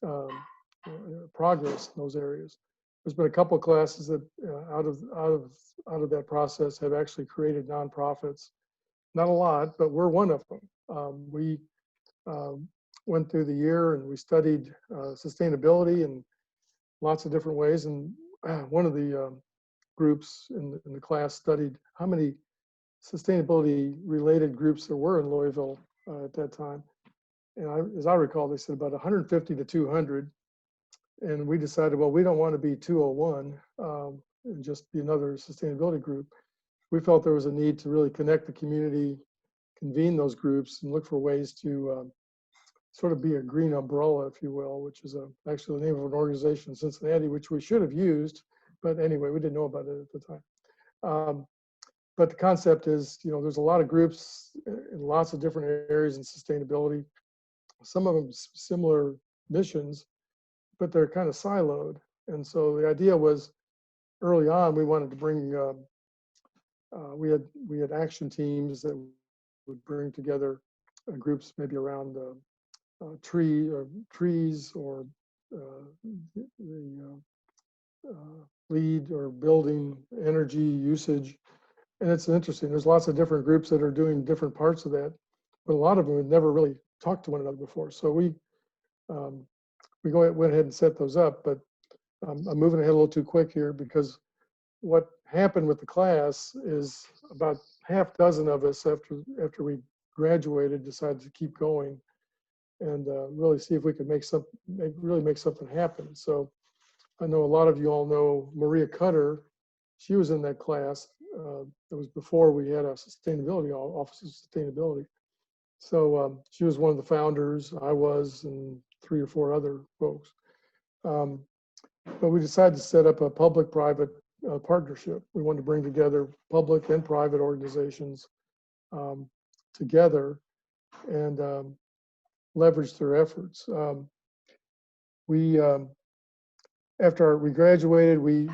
um, progress in those areas. There's been a couple of classes that out of that process have actually created nonprofits. Not a lot, but we're one of them. We went through the year and we studied sustainability in lots of different ways. And one of the groups in the class studied how many sustainability related groups there were in Louisville at that time. And as I recall, they said about 150 to 200. And we decided, well, we don't want to be 201 and just be another sustainability group. We felt there was a need to really connect the community, convene those groups, and look for ways to sort of be a green umbrella, if you will, which is actually the name of an organization in Cincinnati, which we should have used. But anyway, we didn't know about it at the time. But the concept is, there's a lot of groups in lots of different areas in sustainability. Some of them similar missions, but they're kind of siloed. And so the idea was, early on, we wanted to bring, we had action teams that would bring together groups maybe around trees or the lead or building energy usage. And it's interesting, there's lots of different groups that are doing different parts of that, but a lot of them had never really talked to one another before. So we went ahead and set those up, but I'm moving ahead a little too quick here, because what happened with the class is about half dozen of us after we graduated decided to keep going and really see if we could make something happen. So I know a lot of you all know Maria Cutter. She was in that class. That was before we had a sustainability office of sustainability. So she was one of the founders. I was, and 3 or 4 other folks. But we decided to set up a public-private partnership. We wanted to bring together public and private organizations together and leverage their efforts. After we graduated, we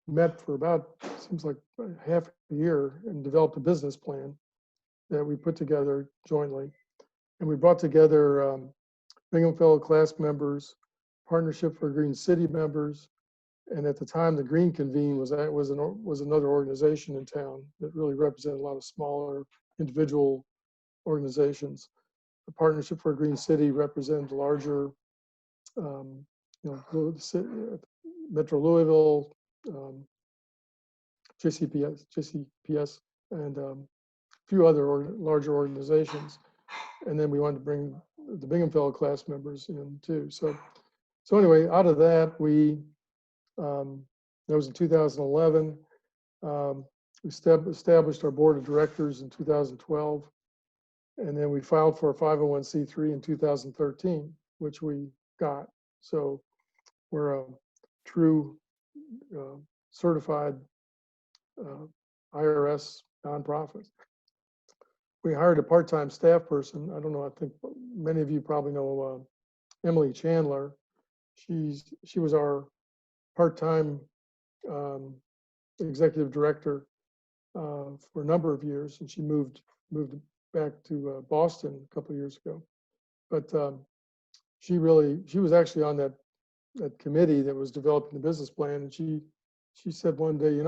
met for about, seems like half a year, and developed a business plan that we put together jointly. And we brought together Bingham Fellow class members, Partnership for Green City members, and at the time the Green Convene was another organization in town that really represented a lot of smaller individual organizations. The Partnership for a Green City represented larger, Metro Louisville, JCPS, and a few other larger organizations. And then we wanted to bring the Bingham Fellow class members in too. So anyway, out of that, that was in 2011. We established our board of directors in 2012. And then we filed for a 501c3 in 2013, which we got. So we're a true certified IRS nonprofit. We hired a part-time staff person. I don't know, I think many of you probably know Emily Chandler. She was our part-time executive director for a number of years, and she moved back to Boston a couple of years ago. But she was actually on that committee that was developing the business plan, and she said one day,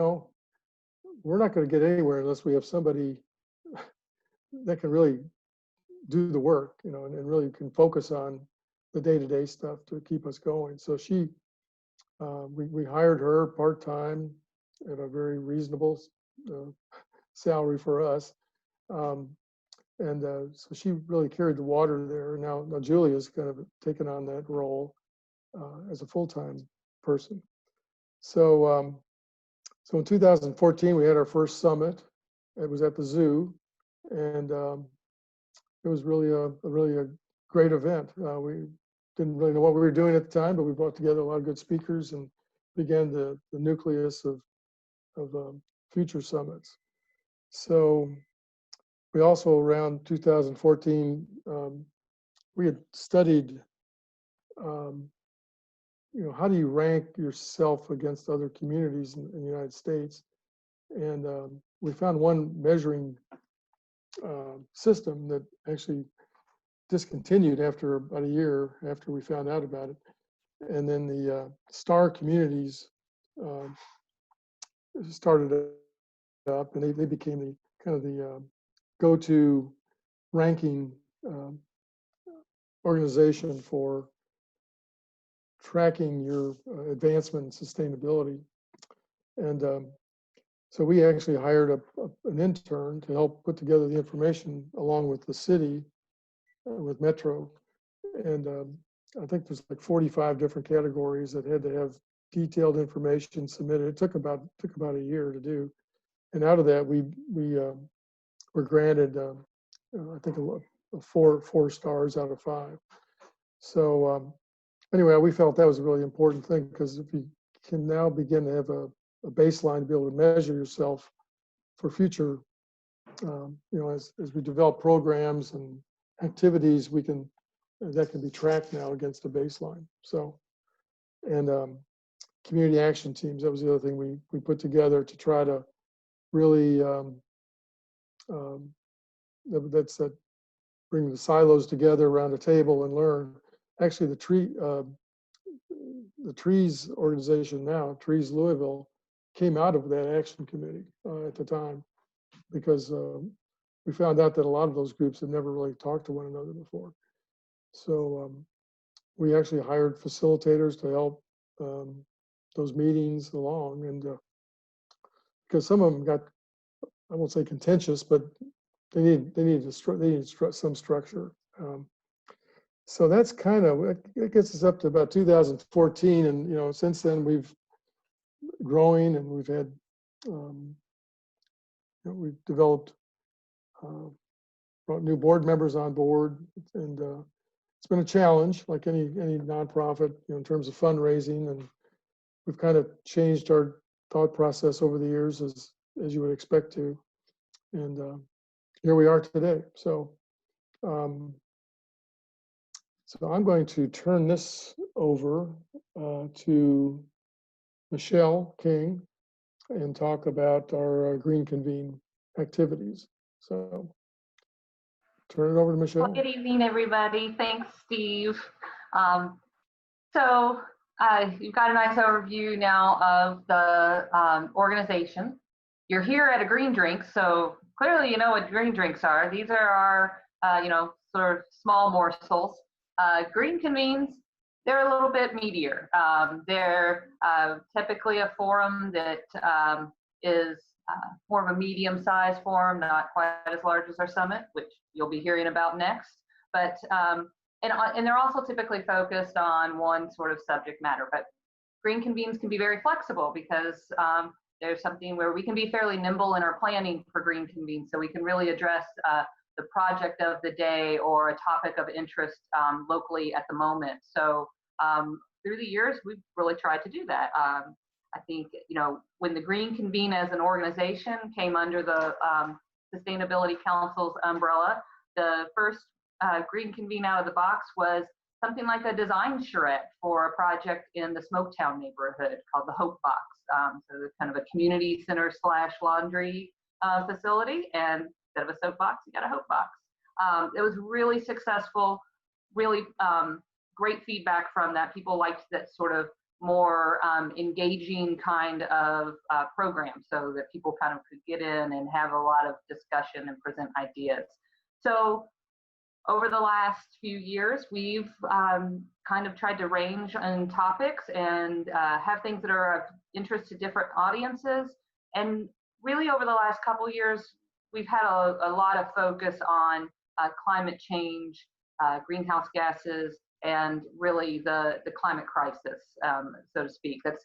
we're not going to get anywhere unless we have somebody that can really do the work, and really can focus on the day-to-day stuff to keep us going. So we hired her part-time at a very reasonable salary for us. So she really carried the water there. Now Julia's kind of taken on that role as a full-time person. So in 2014, we had our first summit. It was at the zoo, and it was really a great event. We didn't really know what we were doing at the time, but we brought together a lot of good speakers and began the nucleus of future summits. So we also, around 2014, we had studied, how do you rank yourself against other communities in the United States? And we found one measuring system that actually discontinued after about a year after we found out about it. And then the STAR communities started up, and they became the kind of the go-to ranking organization for tracking your advancement in sustainability. And so we actually hired an intern to help put together the information along with the city, with Metro. And I think there's like 45 different categories that had to have detailed information submitted. It took about a year to do. And out of that, we were granted, I think, four stars out of 5. So anyway, we felt that was a really important thing, because if you can now begin to have a baseline to be able to measure yourself for future, as we develop programs and activities, that can be tracked now against a baseline. So, and community action teams, that was the other thing we put together to try to really bring the silos together around a table and learn. Actually, the Trees organization now, Trees Louisville, came out of that action committee at the time, because we found out that a lot of those groups had never really talked to one another before. So we actually hired facilitators to help those meetings along, and because some of them got, I won't say contentious, but they needed some structure. So that's kind of, it gets us up to about 2014, and since then we've growing, and we've had we've developed, brought new board members on board, and it's been a challenge, like any nonprofit, in terms of fundraising, and we've kind of changed our thought process over the years, as you would expect to, and here we are today. So I'm going to turn this over to Michelle King and talk about our Green Convene activities. So turn it over to Michelle. Well, good evening, everybody. Thanks, Steve. You've got a nice overview now of the organization. You're here at a green drink, so clearly you know what green drinks are. These are our, sort of small morsels. Green Convenes, they're a little bit meatier. They're typically a forum that is more of a medium-sized forum, not quite as large as our summit, which you'll be hearing about next. But and they're also typically focused on one sort of subject matter. But Green Convenes can be very flexible, because there's something where we can be fairly nimble in our planning for Green Convenes, so we can really address the project of the day or a topic of interest locally at the moment. So through the years, we've really tried to do that. I think, when the Green Convene as an organization came under the Sustainability Council's umbrella, the first Green Convene out of the box was something like a design charrette for a project in the Smoketown neighborhood called the Hope Box. So it's kind of a community center / laundry facility, and instead of a soapbox, you got a Hope Box. It was really successful, really great feedback from that. People liked that sort of more engaging kind of program, so that people kind of could get in and have a lot of discussion and present ideas. So over the last few years, we've kind of tried to range on topics and have things that are of interest to different audiences. And really over the last couple of years, we've had a lot of focus on climate change, greenhouse gases, and really the climate crisis, so to speak. That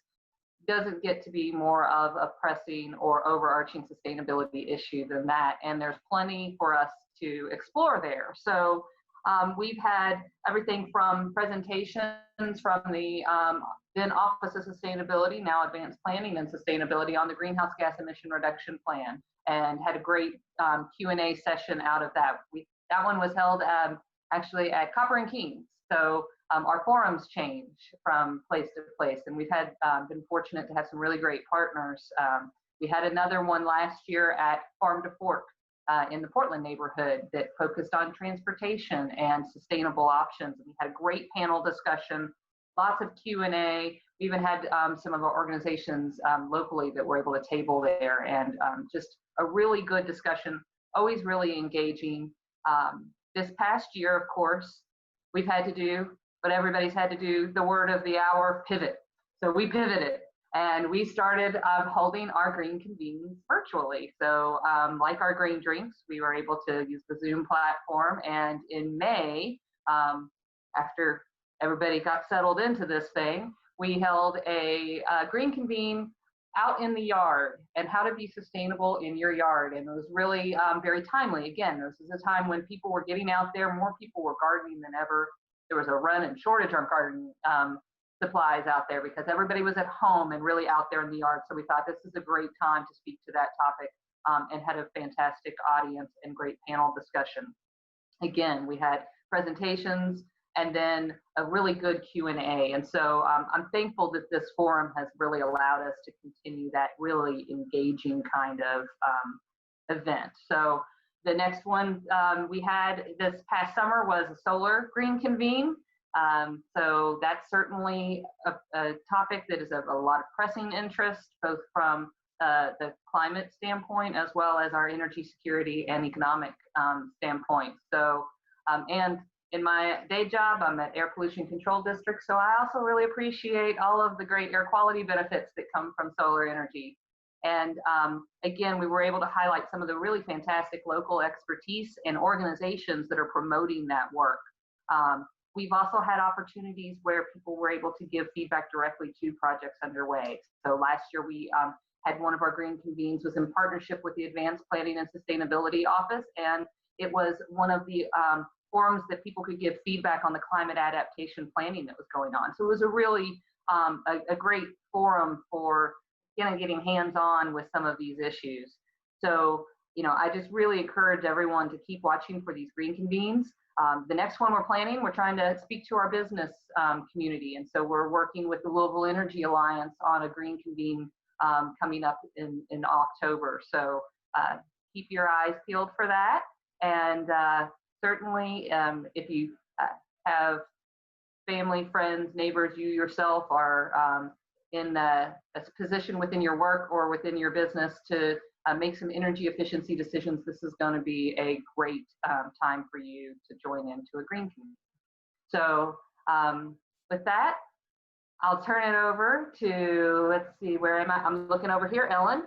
doesn't get to be more of a pressing or overarching sustainability issue than that. And there's plenty for us to explore there. So we've had everything from presentations from the then Office of Sustainability, now Advanced Planning and Sustainability, on the greenhouse gas emission reduction plan, and had a great Q&A session out of that. That one was held actually at Copper and Kings. So our forums change from place to place, and we've had been fortunate to have some really great partners. We had another one last year at Farm to Fork, in the Portland neighborhood that focused on transportation and sustainable options. We had a great panel discussion, lots of Q&A. We even had some of our organizations locally that were able to table there, and just a really good discussion, always really engaging. This past year, of course, we've had to do what everybody's had to do, the word of the hour, pivot. So we pivoted and we started holding our green convenings virtually. So like our green drinks, we were able to use the Zoom platform. And in May, after everybody got settled into this thing, we held a green convene out in the yard and how to be sustainable in your yard. And it was really very timely. Again, this is a time when people were getting out there, more people were gardening than ever. There was a run and shortage on garden supplies out there because everybody was at home and really out there in the yard. So we thought this is a great time to speak to that topic, and had a fantastic audience and great panel discussion. Again, we had presentations and then a really good Q&A. And so I'm thankful that this forum has really allowed us to continue that really engaging kind of event. So the next one we had this past summer was a solar green convene. So that's certainly a topic that is of a lot of pressing interest, both from the climate standpoint as well as our energy security and economic standpoint. So, and in my day job, I'm at Air Pollution Control District, so I also really appreciate all of the great air quality benefits that come from solar energy. And again, we were able to highlight some of the really fantastic local expertise and organizations that are promoting that work. We've also had opportunities where people were able to give feedback directly to projects underway. So last year we had one of our green convenes was in partnership with the Advanced Planning and Sustainability Office, and it was one of the forums that people could give feedback on the climate adaptation planning that was going on. So it was a really a great forum for getting hands-on with some of these issues. So, you know, I just really encourage everyone to keep watching for these green convenes. The next one we're planning, we're trying to speak to our business community. And so we're working with the Louisville Energy Alliance on a green convene coming up in October. So keep your eyes peeled for that. And certainly if you have family, friends, neighbors, you yourself are in a position within your work or within your business to make some energy efficiency decisions, this is going to be a great time for you to join into a green community. So with that, I'll turn it over to, let's see, where am I? I'm looking over here, Ellen,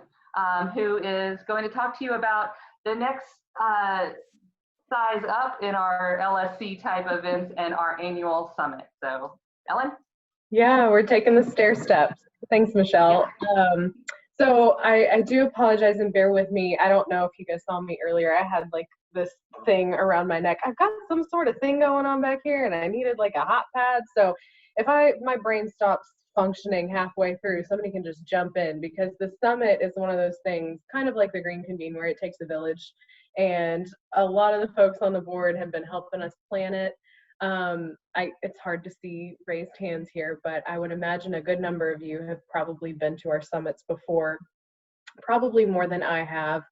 who is going to talk to you about the next size up in our LSC type events and our annual summit. So Ellen? Yeah, we're taking the stair steps. Thanks, Michelle. Yeah. So I do apologize and bear with me. I don't know if you guys saw me earlier. I had like this thing around my neck. I've got some sort of thing going on back here and I needed like a hot pad. So if my brain stops functioning halfway through, somebody can just jump in, because the summit is one of those things, kind of like the green convene, where it takes a village. And a lot of the folks on the board have been helping us plan it. It's hard to see raised hands here, but I would imagine a good number of you have probably been to our summits before, probably more than I have.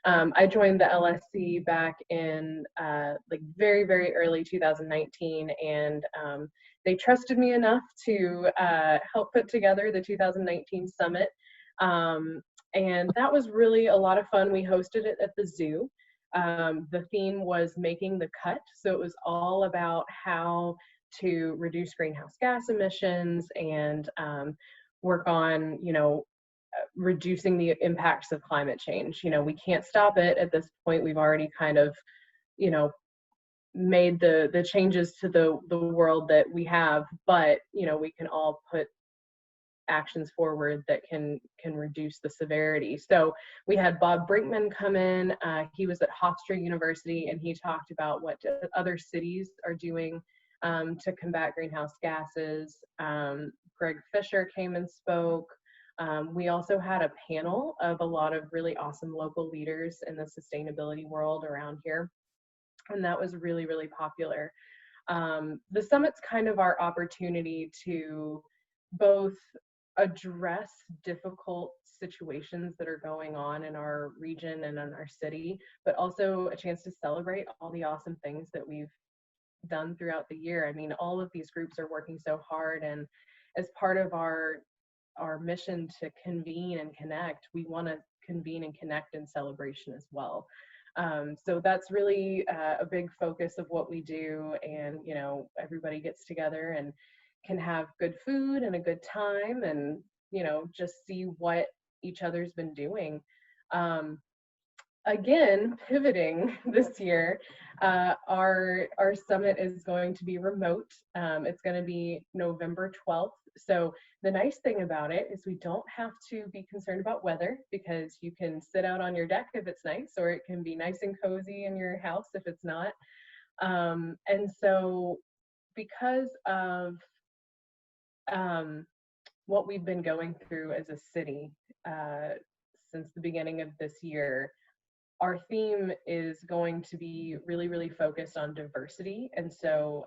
I joined the LSC back in like very, very early 2019, and they trusted me enough to help put together the 2019 summit. And that was really a lot of fun. We hosted it at the zoo. The theme was making the cut. So it was all about how to reduce greenhouse gas emissions and work on, reducing the impacts of climate change. We can't stop it at this point. We've already kind of, made the changes to the world that we have, but, we can all put actions forward that can reduce the severity. So we had Bob Brinkman come in. He was at Hofstra University, and he talked about what other cities are doing to combat greenhouse gases. Greg Fisher came and spoke. We also had a panel of a lot of really awesome local leaders in the sustainability world around here, and that was really, really popular. The summit's kind of our opportunity to both address difficult situations that are going on in our region and in our city, but also a chance to celebrate all the awesome things that we've done throughout the year. I mean, all of these groups are working so hard, and as part of our mission to convene and connect, we want to convene and connect in celebration as well. So that's really a big focus of what we do, and you know, everybody gets together and can have good food and a good time, and you know, just see what each other's been doing. Again, pivoting this year, our summit is going to be remote. It's going to be November 12th. So the nice thing about it is we don't have to be concerned about weather, because you can sit out on your deck if it's nice, or it can be nice and cozy in your house if it's not. And so because of what we've been going through as a city since the beginning of this year, our theme is going to be really, really focused on diversity. And so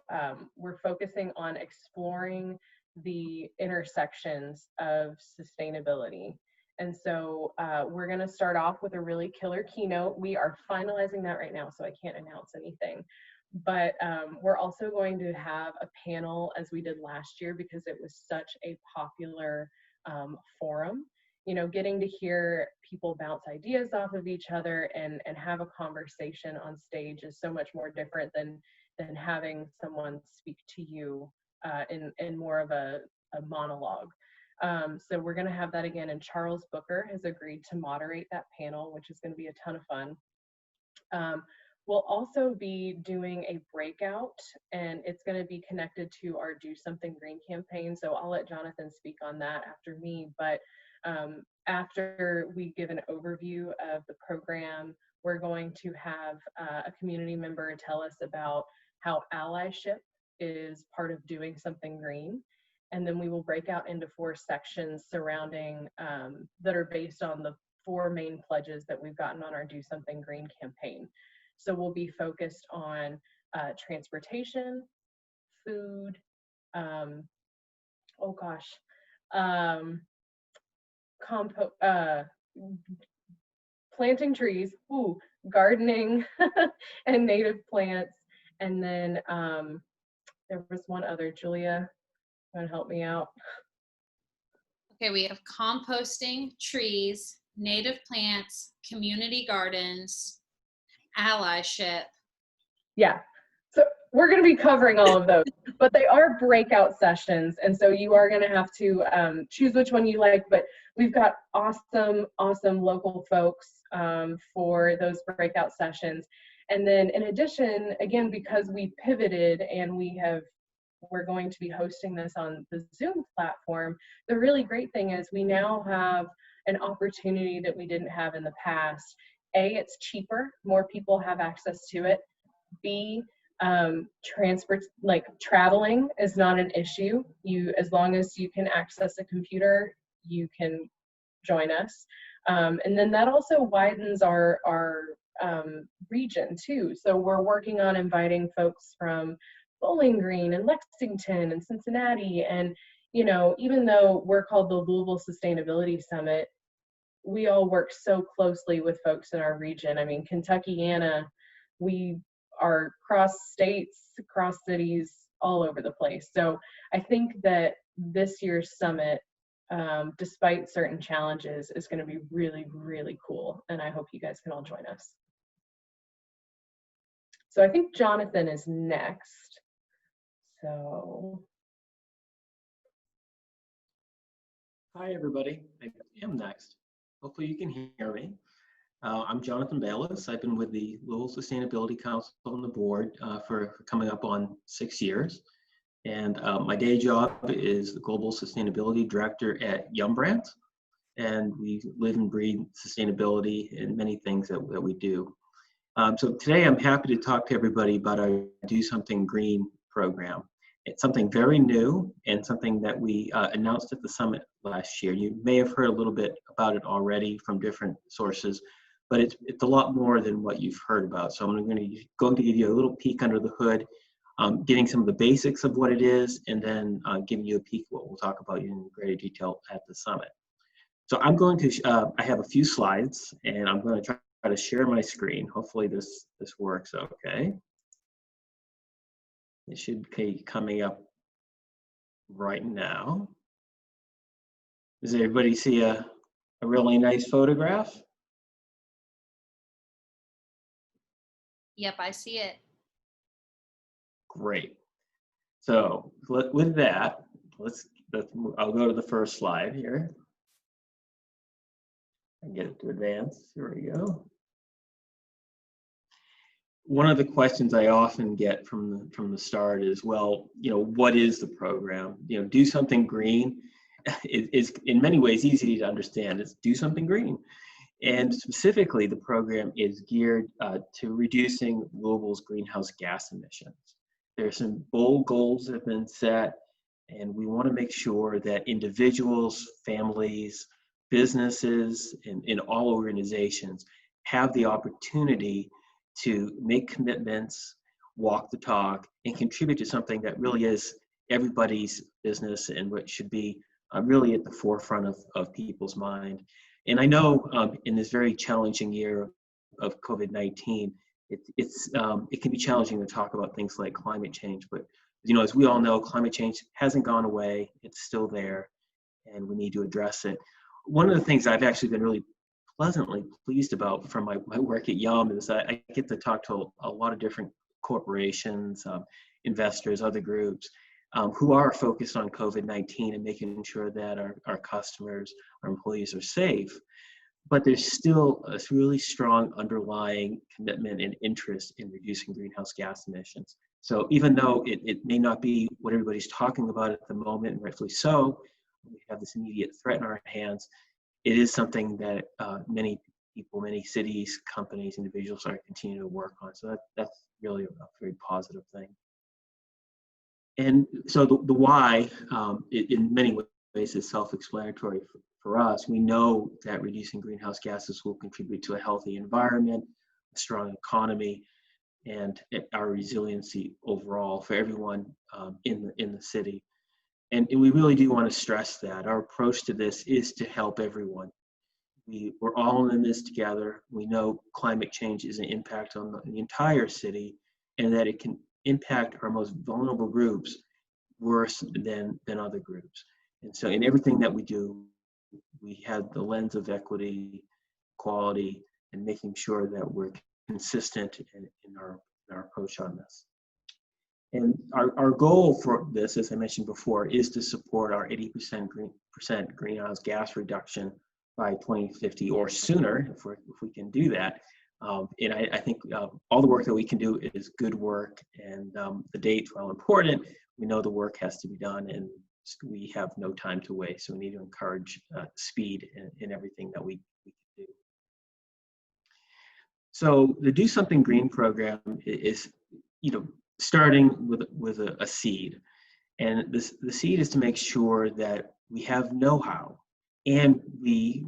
we're focusing on exploring the intersections of sustainability. And so we're going to start off with a really killer keynote. We are finalizing that right now, so I can't announce anything. But we're also going to have a panel, as we did last year, because it was such a popular forum. You know, getting to hear people bounce ideas off of each other and have a conversation on stage is so much more different than having someone speak to you in more of a monologue. So we're going to have that again, and Charles Booker has agreed to moderate that panel, which is going to be a ton of fun. We'll also be doing a breakout, and it's going to be connected to our Do Something Green campaign. So I'll let Jonathan speak on that after me. But after we give an overview of the program, we're going to have a community member tell us about how allyship is part of doing something green. And then we will break out into 4 sections surrounding that are based on the 4 main pledges that we've gotten on our Do Something Green campaign. So we'll be focused on transportation, food, planting trees, gardening, and native plants. And then there was one other. Julia, you want to help me out? Okay, we have composting, trees, native plants, community gardens, allyship. Yeah, so we're going to be covering all of those, but they are breakout sessions, and so you are going to have to choose which one you like. But we've got awesome local folks for those breakout sessions. And then in addition, again, because we pivoted and we're going to be hosting this on the Zoom platform, the really great thing is we now have an opportunity that we didn't have in the past. A, it's cheaper, more people have access to it. B, traveling is not an issue. As long as you can access a computer, you can join us. And then that also widens our region too. So we're working on inviting folks from Bowling Green and Lexington and Cincinnati. And, you know, even though we're called the Louisville Sustainability Summit, we all work so closely with folks in our region. I mean, Kentuckiana, we are cross states, cross cities, all over the place. So I think that this year's summit, despite certain challenges, is going to be really, really cool. And I hope you guys can all join us. So I think Jonathan is next. So. Hi, everybody. I am next. Hopefully you can hear me. I'm Jonathan Bayless. I've been with the Louisville Sustainability Council on the board for coming up on 6 years. And my day job is the Global Sustainability Director at Yum Brands. And we live and breathe sustainability in many things that we do. So today I'm happy to talk to everybody about our Do Something Green program. It's something very new and something that we announced at the summit last year. You may have heard a little bit about it already from different sources, but it's a lot more than what you've heard about. So I'm going to give you a little peek under the hood. getting some of the basics of what it is, and then giving you a peek what we'll talk about in greater detail at the summit. So I'm going to, I have a few slides, and I'm going to try to share my screen. Hopefully this works okay. It should be coming up right now. Does everybody see a really nice photograph? Yep, I see it. Great. So with that, I'll go to the first slide here. And get it to advance. Here we go. One of the questions I often get from the start is, well, what is the program? Do something green is in many ways easy to understand. It's do something green. And specifically, the program is geared to reducing Louisville's greenhouse gas emissions. There's some bold goals that have been set, and we want to make sure that individuals, families, businesses, and in all organizations have the opportunity to make commitments, walk the talk, and contribute to something that really is everybody's business and what should be really at the forefront of people's mind. And I know in this very challenging year of COVID-19, it can be challenging to talk about things like climate change, but as we all know, climate change hasn't gone away. It's still there, and we need to address it. One of the things I've actually been really pleasantly pleased about from my work at Yum is that I get to talk to a lot of different corporations, investors, other groups who are focused on COVID-19 and making sure that our customers, our employees are safe. But there's still a really strong underlying commitment and interest in reducing greenhouse gas emissions. So even though it may not be what everybody's talking about at the moment, and rightfully so, we have this immediate threat in our hands, it is something that many people, many cities, companies, individuals are continuing to work on. So that's really a very positive thing. And so the why, in many ways, is self-explanatory for us. We know that reducing greenhouse gases will contribute to a healthy environment, a strong economy, and our resiliency overall for everyone in the city. And we really do want to stress that our approach to this is to help everyone. We're all in this together. We know climate change is an impact on the entire city, and that it can impact our most vulnerable groups worse than other groups. And so in everything that we do, we have the lens of equity, quality, and making sure that we're consistent in our approach on this. And our goal for this, as I mentioned before, is to support our 80% greenhouse gas reduction by 2050 or sooner, if we can do that. And I think all the work that we can do is good work, and the dates, while important, we know the work has to be done, and we have no time to waste. So we need to encourage speed in everything that we can do. So the Do Something Green program is, starting with a seed. And the seed is to make sure that we have know-how. And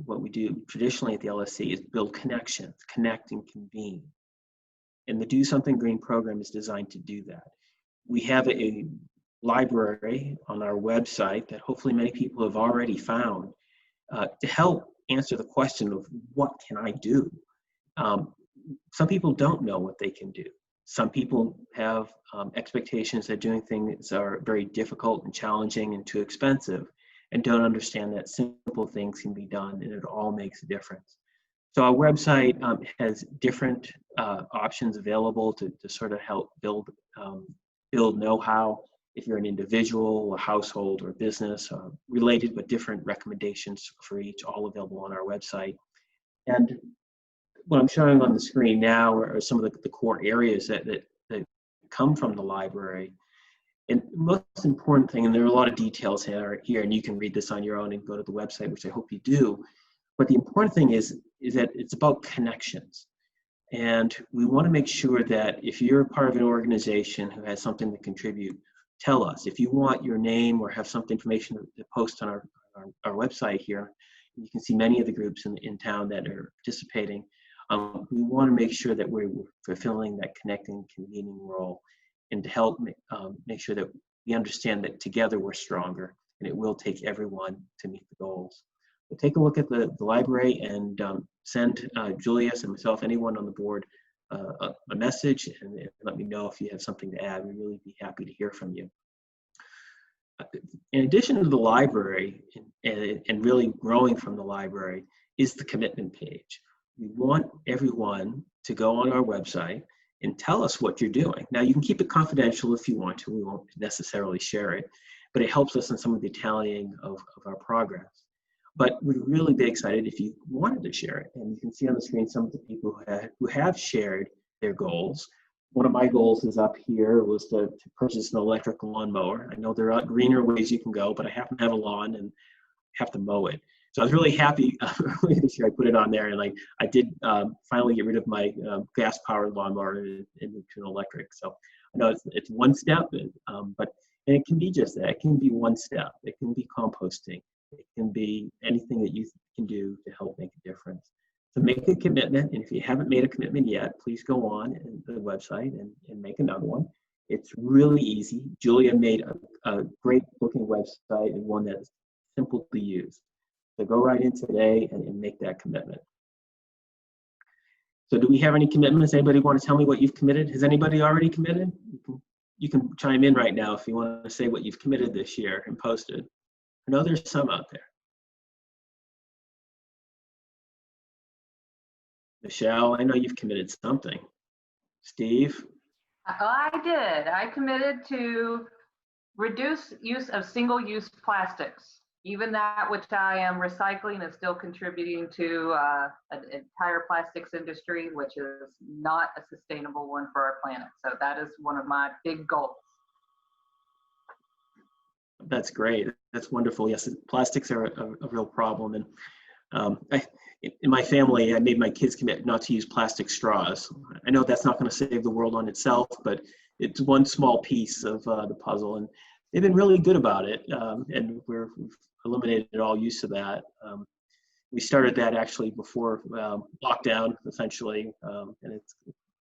what we do traditionally at the LSC is build connections, connect and convene. And the Do Something Green program is designed to do that. We have a library on our website that hopefully many people have already found to help answer the question of what can I do? Some people don't know what they can do. Some people have expectations that doing things are very difficult and challenging and too expensive, and don't understand that simple things can be done and it all makes a difference. So our website has different options available to sort of help build know-how. If you're an individual, a household, or a business, related but different recommendations for each, all available on our website. And what I'm showing on the screen now are some of the core areas that come from the library. And most important thing, and there are a lot of details here, and you can read this on your own and go to the website, which I hope you do. But the important thing is that it's about connections. And we want to make sure that if you're a part of an organization who has something to contribute, tell us. If you want your name or have some information to post on our website here, you can see many of the groups in town that are participating. We want to make sure that we're fulfilling that connecting, convening role. and to help make sure that we understand that together we're stronger, and it will take everyone to meet the goals. So take a look at the library and send Julius and myself, anyone on the board, a message, and let me know if you have something to add. We'd really be happy to hear from you. In addition to the library and really growing from the library is the commitment page. We want everyone to go on our website and tell us what you're doing. Now, you can keep it confidential if you want to. We won't necessarily share it, but it helps us in some of the tallying of our progress. But we'd really be excited if you wanted to share it. And you can see on the screen some of the people who have shared their goals. One of my goals is up here was to purchase an electric lawnmower. I know there are greener ways you can go, but I happen to have a lawn and have to mow it. So I was really happy earlier this year I put it on there, and I did finally get rid of my gas-powered lawnmower and into an electric. So I know it's one step, but it can be just that. It can be one step. It can be composting. It can be anything that you can do to help make a difference. So make a commitment, and if you haven't made a commitment yet, please go on the website and make another one. It's really easy. Julia made a great looking website and one that's simple to use. So go right in today and make that commitment. So do we have any commitments? Anybody want to tell me what you've committed? Has anybody already committed? You can chime in right now if you want to say what you've committed this year and posted. I know there's some out there. Michelle, I know you've committed something. Steve? I did. I committed to reduce use of single-use plastics. Even that which I am recycling is still contributing to an entire plastics industry, which is not a sustainable one for our planet. So that is one of my big goals. That's great. That's wonderful. Yes, plastics are a real problem. And in my family, I made my kids commit not to use plastic straws. I know that's not going to save the world on itself, but it's one small piece of the puzzle. And they've been really good about it. And we've eliminated all use of that. We started that actually before lockdown, essentially. And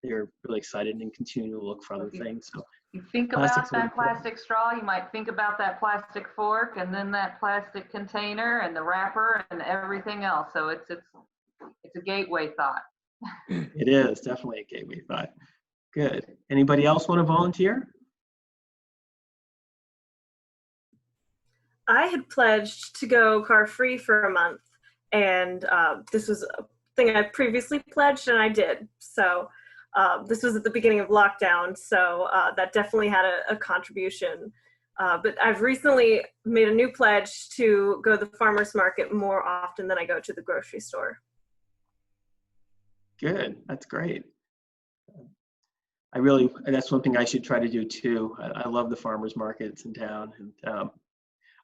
they're really excited and continue to look for other things. So you think about that plastic straw, you might think about that plastic fork, and then that plastic container and the wrapper and everything else. So it's a gateway thought. It is definitely a gateway thought. Good. Anybody else want to volunteer? I had pledged to go car-free for a month, and this was a thing I previously pledged, and I did. So this was at the beginning of lockdown, so that definitely had a contribution. But I've recently made a new pledge to go to the farmer's market more often than I go to the grocery store. Good. That's great. That's one thing I should try to do too. I love the farmers markets in town, and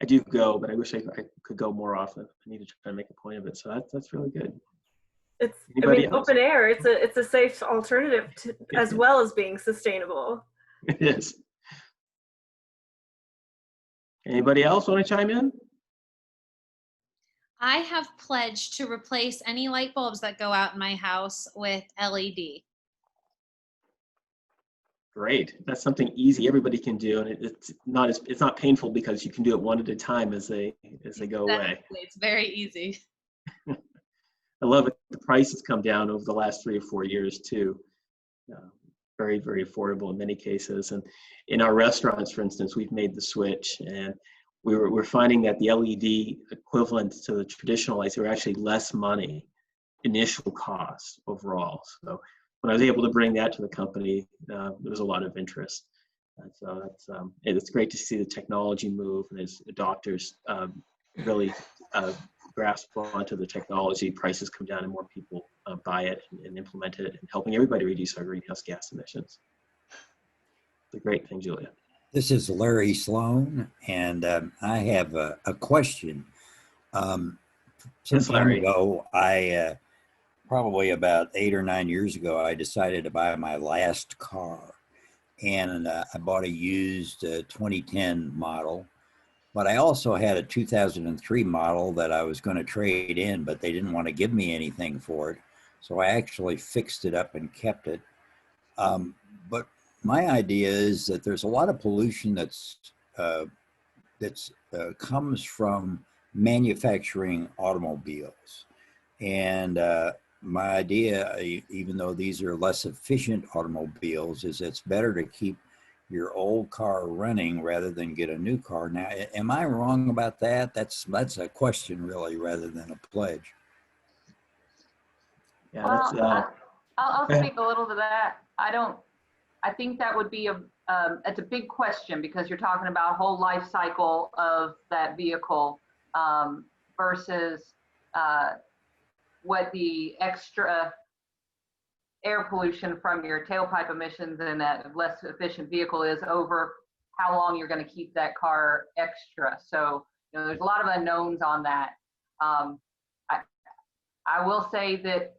I do go, but I wish I could go more often. I need to try to make a point of it. So that's really good. Open air. It's a safe alternative to, as well as being sustainable. It is. Anybody else want to chime in? I have pledged to replace any light bulbs that go out in my house with LED. Great. That's something easy everybody can do, and it's not painful because you can do it one at a time as they go away. It's very easy. I love it. The price has come down over the last 3 or 4 years too. Very, very affordable in many cases. And in our restaurants, for instance, we've made the switch, and we're finding that the LED equivalent to the traditional lights are actually less money, initial cost overall. So when I was able to bring that to the company, there was a lot of interest. And so it's great to see the technology move, and as adopters really grasp onto the technology, prices come down and more people buy it and implement it, and helping everybody reduce our greenhouse gas emissions. It's a great thing, Julia. This is Larry Sloan, and I have a question. Some time ago, probably about 8 or 9 years ago, I decided to buy my last car, and I bought a used 2010 model. But I also had a 2003 model that I was going to trade in, but they didn't want to give me anything for it. So I actually fixed it up and kept it. But my idea is that there's a lot of pollution comes from manufacturing automobiles. And my idea, even though these are less efficient automobiles, is it's better to keep your old car running rather than get a new car. Now, am I wrong about that? That's a question really, rather than a pledge. Yeah, Well, that's, I'll go ahead. speak a little to that. I think that would be it's a big question because you're talking about whole life cycle of that vehicle versus what the extra air pollution from your tailpipe emissions in that less efficient vehicle is over how long you're going to keep that car extra. So, there's a lot of unknowns on that. I will say that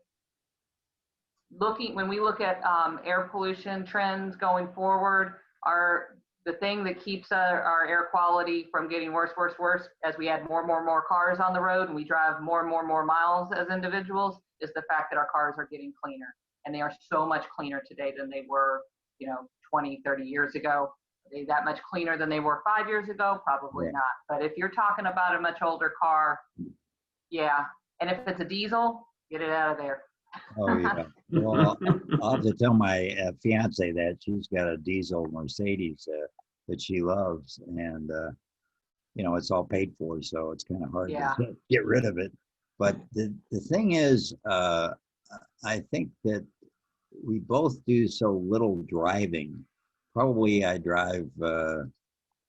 when we look at air pollution trends going forward, the thing that keeps our air quality from getting worse as we add more cars on the road and we drive more and more miles as individuals is the fact that our cars are getting cleaner. And they are so much cleaner today than they were, 20, 30 years ago. Are they that much cleaner than they were 5 years ago? Probably not. But if you're talking about a much older car, yeah. And if it's a diesel, get it out of there. Oh yeah. Well, I'll have to tell my fiance that she's got a diesel Mercedes that she loves, and it's all paid for, so it's kind of hard to get rid of it. But the thing is, I think that we both do so little driving. Probably I drive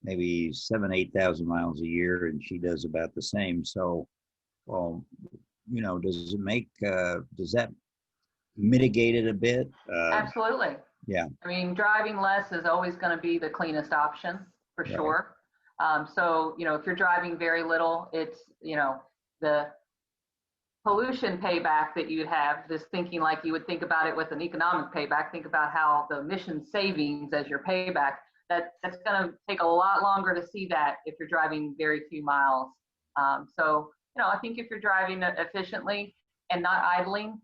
maybe 8,000 miles a year, and she does about the same. So, well, does that mitigate it a bit? Absolutely. Yeah. I mean, driving less is always going to be the cleanest option for sure. So, if you're driving very little, it's, the pollution payback that you'd have, just thinking like you would think about it with an economic payback, think about how the emission savings as your payback, that's going to take a lot longer to see that if you're driving very few miles. So, I think if you're driving efficiently and not idling,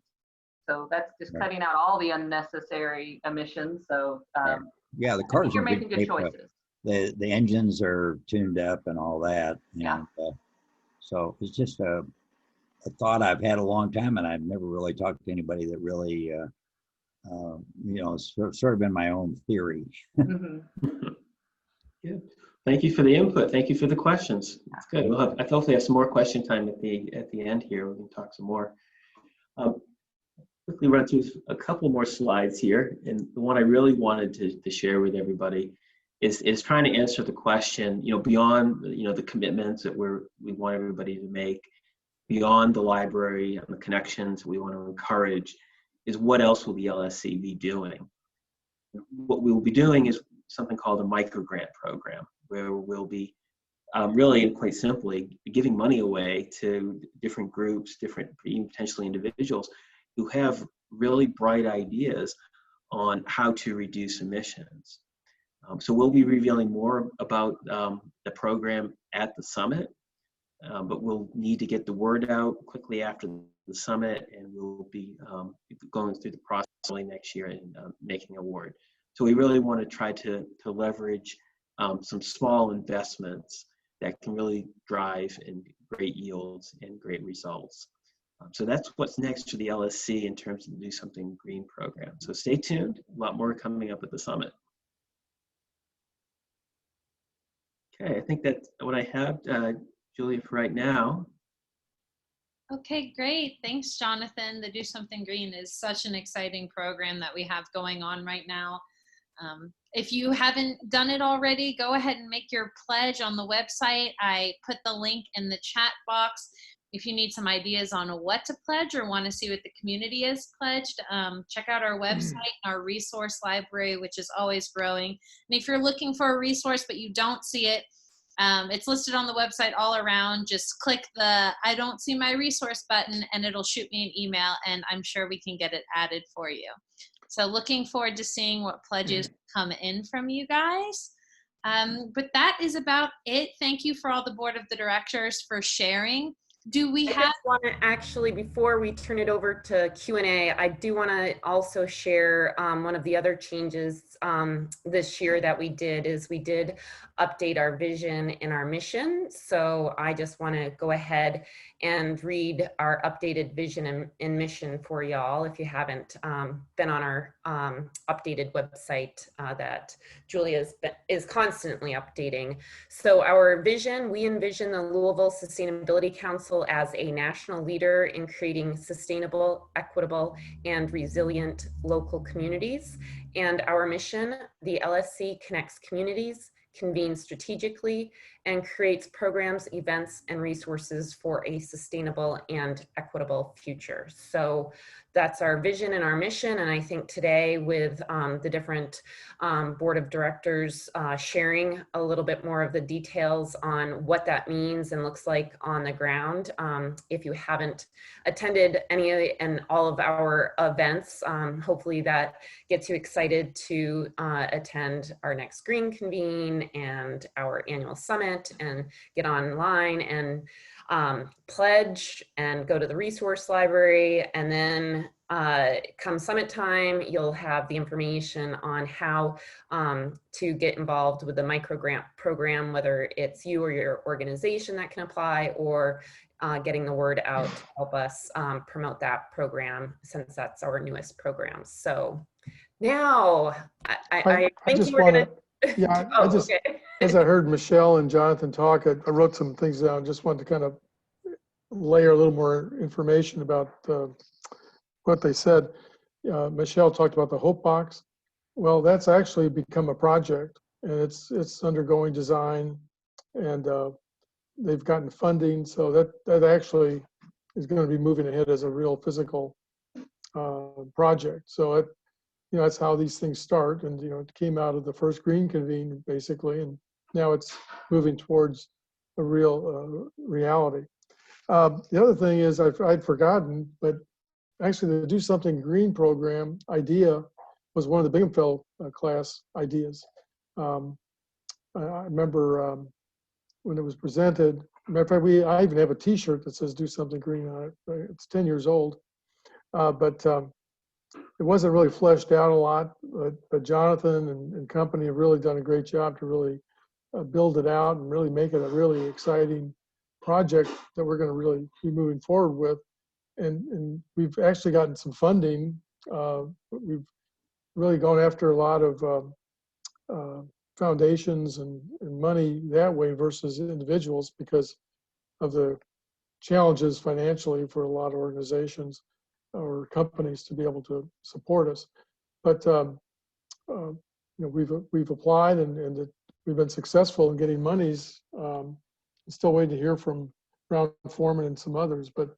so that's just cutting out all the unnecessary emissions. So yeah, the cars you're making good choices. The engines are tuned up and all that. And, so it's just a thought I've had a long time, and I've never really talked to anybody that really, it's sort of been my own theory. Mm-hmm. Good. Thank you for the input. Thank you for the questions. That's good. I hopefully have some more question time at the end here. We can talk some more. Quickly run through a couple more slides here, and the one I really wanted to share with everybody is trying to answer the question, beyond the commitments that we want everybody to make, beyond the library and the connections we want to encourage, is what else will the LSC be doing? What we will be doing is something called a microgrant program, where we'll be really and quite simply giving money away to different groups, even potentially individuals who have really bright ideas on how to reduce emissions. So we'll be revealing more about the program at the summit, but we'll need to get the word out quickly after the summit, and we'll be going through the process early next year and making award. So we really want to try to leverage some small investments that can really drive in great yields and great results. So that's what's next for the LSC in terms of the Do Something Green program. So stay tuned, a lot more coming up at the summit. Okay, I think that's what I have, Julia, for right now. Okay, great. Thanks, Jonathan. The Do Something Green is such an exciting program that we have going on right now. If you haven't done it already, go ahead and make your pledge on the website. I put the link in the chat box. If you need some ideas on what to pledge or want to see what the community has pledged, check out our website, our resource library, which is always growing. And if you're looking for a resource but you don't see it, it's listed on the website all around. Just click the I don't see my resource button and it'll shoot me an email, and I'm sure we can get it added for you. So looking forward to seeing what pledges come in from you guys. But that is about it. Thank you for all the board of the directors for sharing. Do we I have, just want to actually, before we turn it over to Q&A, I do want to also share one of the other changes this year that we did is we did update our vision and our mission. So I just want to go ahead and read our updated vision and mission for y'all if you haven't been on our updated website that Julia is constantly updating. So our vision, we envision the Louisville Sustainability Council as a national leader in creating sustainable, equitable, and resilient local communities. And our mission, the LSC connects communities, convenes strategically, and creates programs, events, and resources for a sustainable and equitable future. So that's our vision and our mission. And I think today with the different board of directors sharing a little bit more of the details on what that means and looks like on the ground. If you haven't attended any and all of our events, hopefully that gets you excited to attend our next Green Convene and our annual summit and get online and pledge and go to the resource library. And then come summit time, you'll have the information on how to get involved with the micro grant program, whether it's you or your organization that can apply, or getting the word out to help us promote that program, since that's our newest program. So now I think just you were want gonna. to, yeah, Oh, I just, okay. as I heard Michelle and Jonathan talk, I wrote some things down. Just wanted to kind of layer a little more information about what they said. Michelle talked about the Hope Box. Well, that's actually become a project, and it's undergoing design, and they've gotten funding, so that actually is going to be moving ahead as a real physical project. So that's how these things start, and it came out of the first Green Convene basically, and now it's moving towards a real reality. The other thing is I'd forgotten, but actually the Do Something Green program idea was one of the Binghamton class ideas. I remember when it was presented. Matter of fact, I even have a T-shirt that says "Do Something Green" on it. It's 10 years old, but it wasn't really fleshed out a lot. But Jonathan and company have really done a great job to really build it out and really make it a really exciting project that we're going to really be moving forward with. And we've actually gotten some funding. We've really gone after a lot of foundations and money that way versus individuals because of the challenges financially for a lot of organizations or companies to be able to support us. But we've applied and we've been successful in getting monies. Still waiting to hear from Brown Foreman and some others, but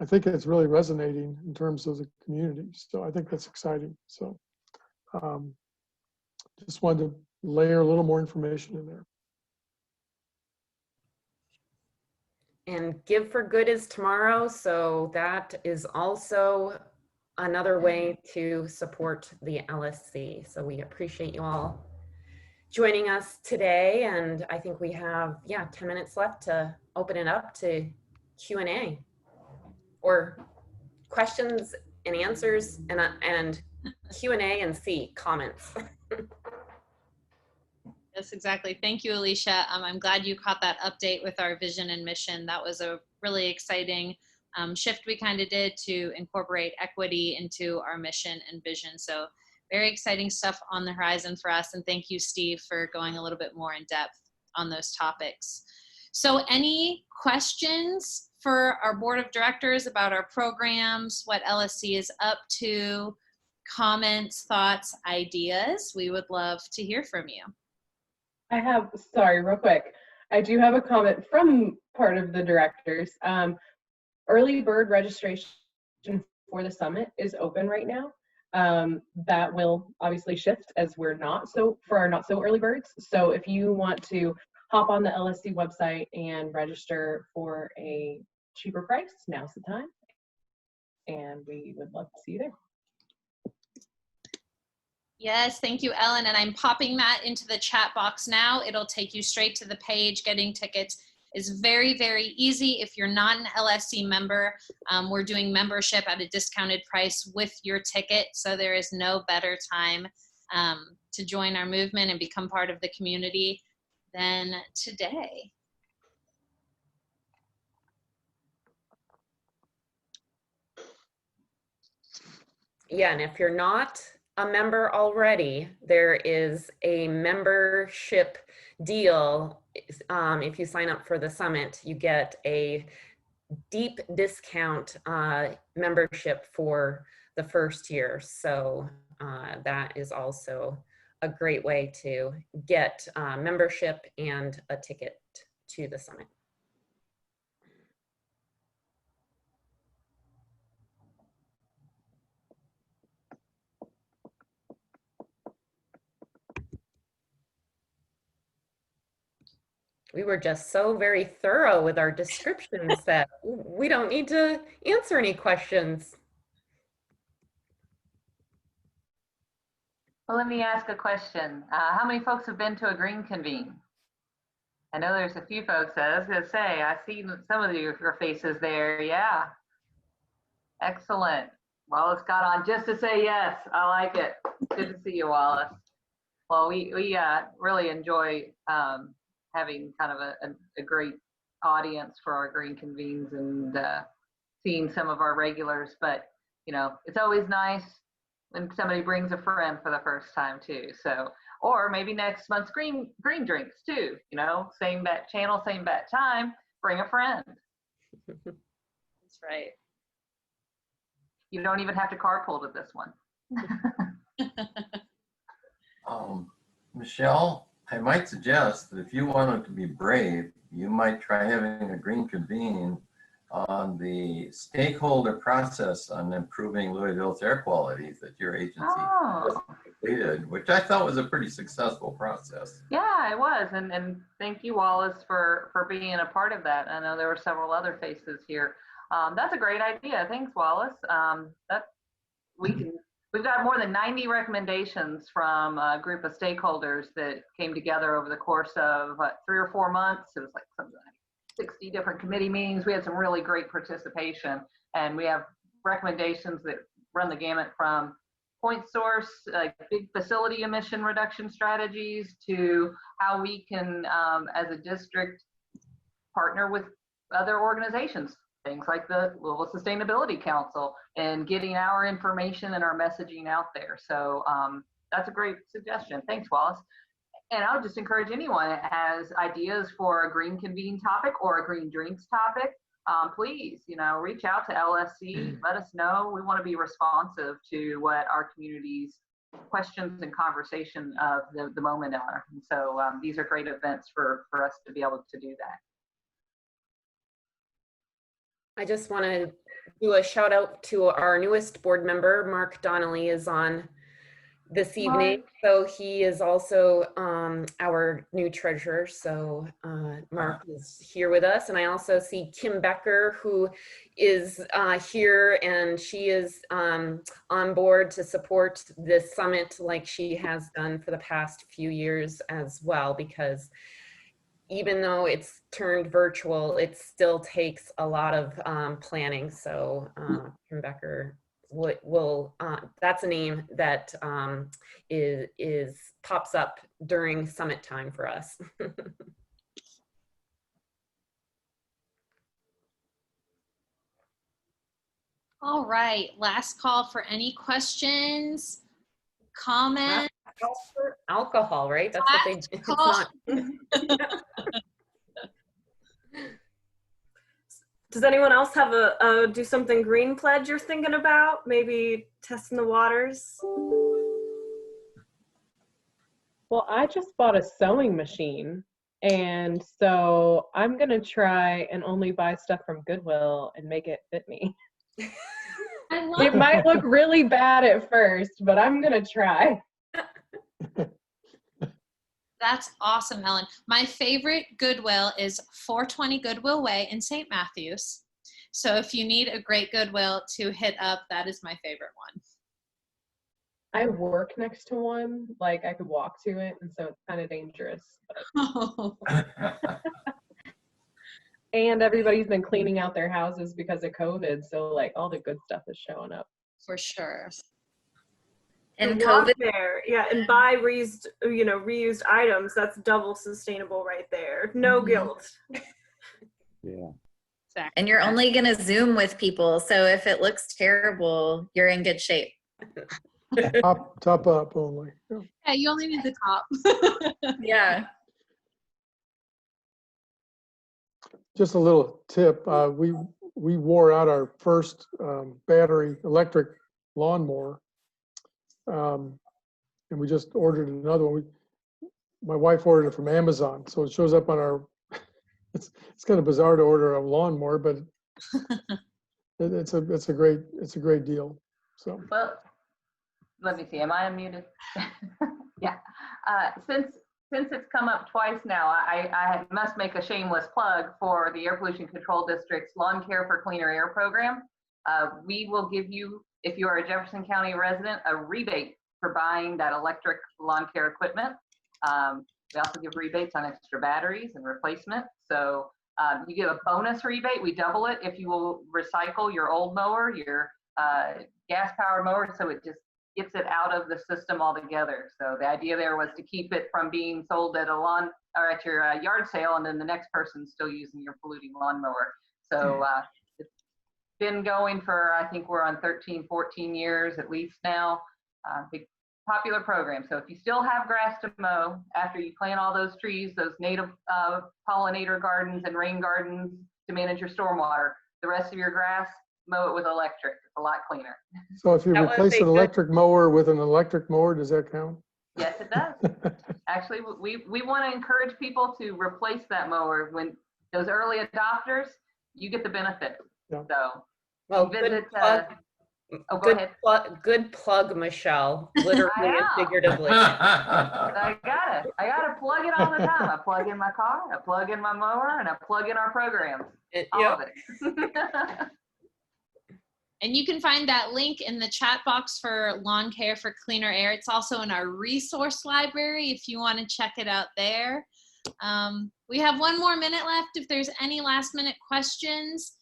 I think it's really resonating in terms of the community. So I think that's exciting. So just wanted to layer a little more information in there. And Give for Good is tomorrow, so that is also another way to support the LSC. So we appreciate you all joining us today, and I think we have 10 minutes left to open it up to Q&A or questions and answers and Q&A and C, comments. Yes, exactly. Thank you, Alicia. I'm glad you caught that update with our vision and mission. That was a really exciting shift we kind of did to incorporate equity into our mission and vision. So very exciting stuff on the horizon for us. And thank you, Steve, for going a little bit more in depth on those topics. So any questions for our board of directors about our programs, what LSC is up to, comments, thoughts, ideas? We would love to hear from you. Sorry, real quick. I do have a comment from part of the directors. Early bird registration for the summit is open right now. That will obviously shift as we're for our not so early birds. So if you want to hop on the LSC website and register for a cheaper price, now's the time. And we would love to see you there. Yes, thank you, Ellen. And I'm popping that into the chat box now. It'll take you straight to the page, getting tickets. is very, very easy. If you're not an LSC member, we're doing membership at a discounted price with your ticket. So there is no better time to join our movement and become part of the community than today. Yeah, and if you're not a member already, there is a membership deal. If you sign up for the summit, you get a deep discount membership for the first year. So that is also a great way to get membership and a ticket to the summit. We were just so very thorough with our descriptions that we don't need to answer any questions. Well, let me ask a question. How many folks have been to a green convene? I know there's a few folks. I was going to say, I see some of your faces there. Yeah. Excellent. Wallace got on just to say yes. I like it. Good to see you, Wallace. Well, we really enjoy having kind of a great audience for our green convenes and seeing some of our regulars. But, you know, it's always nice when somebody brings a friend for the first time too. So, or maybe next month's green drinks too, you know, same bat channel, same bat time, bring a friend. That's right. You don't even have to carpool to this one. Michelle, I might suggest that if you wanted to be brave, you might try having a green convene on the stakeholder process on improving Louisville's air quality that your agency completed, which I thought was a pretty successful process. Yeah, it was. And thank you, Wallace, for being a part of that. I know there were several other faces here. That's a great idea. Thanks, Wallace. We've got more than 90 recommendations from a group of stakeholders that came together over the course of 3 or 4 months. It was like something like 60 different committee meetings. We had some really great participation, and we have recommendations that run the gamut from point source, like big facility emission reduction strategies, to how we can, as a district, partner with other organizations, things like the Louisville Sustainability Council, and getting our information and our messaging out there. So that's a great suggestion. Thanks, Wallace. And I would just encourage anyone that has ideas for a green convene topic or a green drinks topic, please, you know, reach out to LSC, let us know. We want to be responsive to what our community's questions and conversation of the moment are. And so these are great events for us to be able to do that. I just want to do a shout out to our newest board member. Mark Donnelly is on this evening. So he is also our new treasurer. So Mark is here with us. And I also see Kim Becker, who is here, and she is on board to support this summit like she has done for the past few years as well, because even though it's turned virtual, it still takes a lot of planning. So Kim Becker will that's a name that is pops up during summit time for us. All right, last call for any questions, comments. Alcohol, right? That's what they, it's not. Does anyone else have a do something green pledge you're thinking about? Maybe testing the waters? Well, I just bought a sewing machine, and so I'm gonna try and only buy stuff from Goodwill and make it fit me. I love It might look really bad at first, but I'm gonna try. That's awesome, Ellen. My favorite Goodwill is 420 Goodwill Way in St. Matthews. So if you need a great Goodwill to hit up, that is my favorite one. I work next to one, like I could walk to it, and so it's kind of dangerous. And everybody's been cleaning out their houses because of COVID. So like all the good stuff is showing up. For sure. And walk COVID, there, yeah, and buy reused items. That's double sustainable right there. No Mhm. guilt. Yeah. Exactly. and you're only going to Zoom with people. So if it looks terrible, you're in good shape. Top up only. Yeah. Yeah, you only need the top. Yeah. Just a little tip. We wore out our first battery electric lawnmower, and we just ordered another one. My wife ordered it from Amazon, so it shows up on our. It's kind of bizarre to order a lawnmower, but it's a great deal. So. Well, let me see. Am I unmuted? Yeah. Since it's come up twice now, I must make a shameless plug for the Air Pollution Control District's Lawn Care for Cleaner Air program. We will give you, if you are a Jefferson County resident, a rebate for buying that electric lawn care equipment. We also give rebates on extra batteries and replacement. So you get a bonus rebate. We double it if you will recycle your old mower, your gas-powered mower, so it just gets it out of the system altogether. So the idea there was to keep it from being sold at a lawn or at your yard sale, and then the next person's still using your polluting lawnmower. So it's been going for, I think we're on 13, 14 years at least now. Big popular program. So if you still have grass to mow after you plant all those trees, those native pollinator gardens and rain gardens to manage your stormwater, the rest of your grass, mow it with electric. It's a lot cleaner. So if you That was replace a an good- electric mower with an electric mower, does that count? Yes, it does. Actually, we want to encourage people to replace that mower. When those early adopters, you get the benefit. Yeah. So Well, visit, go good ahead. good plug, Michelle, literally I and know. figuratively. I gotta plug it all the time. I plug in my car, I plug in my mower, and I plug in our programs. All Yep. of it. And you can find that link in the chat box for Lawn Care for Cleaner Air. It's also in our resource library if you want to check it out there. We have 1 more minute left if there's any last minute questions.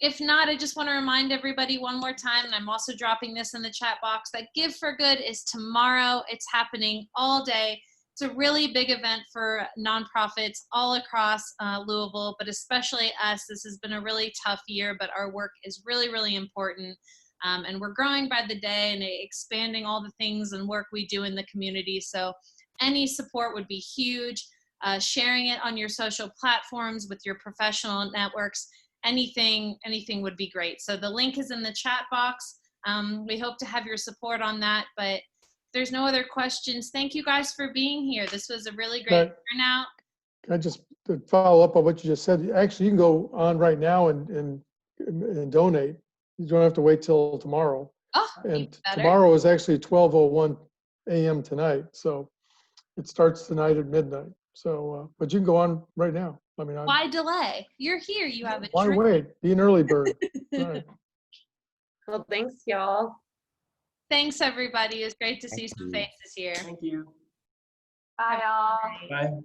If not, I just want to remind everybody one more time, and I'm also dropping this in the chat box, that Give for Good is tomorrow. It's happening all day. It's a really big event for nonprofits all across Louisville, but especially us. This has been a really tough year, but our work is really, really important. And we're growing by the day and expanding all the things and work we do in the community. So any support would be huge. Sharing it on your social platforms with your professional networks, anything would be great. So the link is in the chat box. We hope to have your support on that, but there's no other questions. Thank you guys for being here. This was a really great turnout. Can I just follow up on what you just said? Actually, you can go on right now and donate. You don't have to wait till tomorrow. Oh, even And better. tomorrow is actually 12:01 a.m. tonight. So it starts tonight at midnight. So, but you can go on right now. I mean, Why delay? You're here. You have a why dream. wait? Be an early bird. All right. Well, thanks, y'all. Thanks, everybody. It's great to see Thank some you. faces here. Thank you. Bye, y'all. Bye.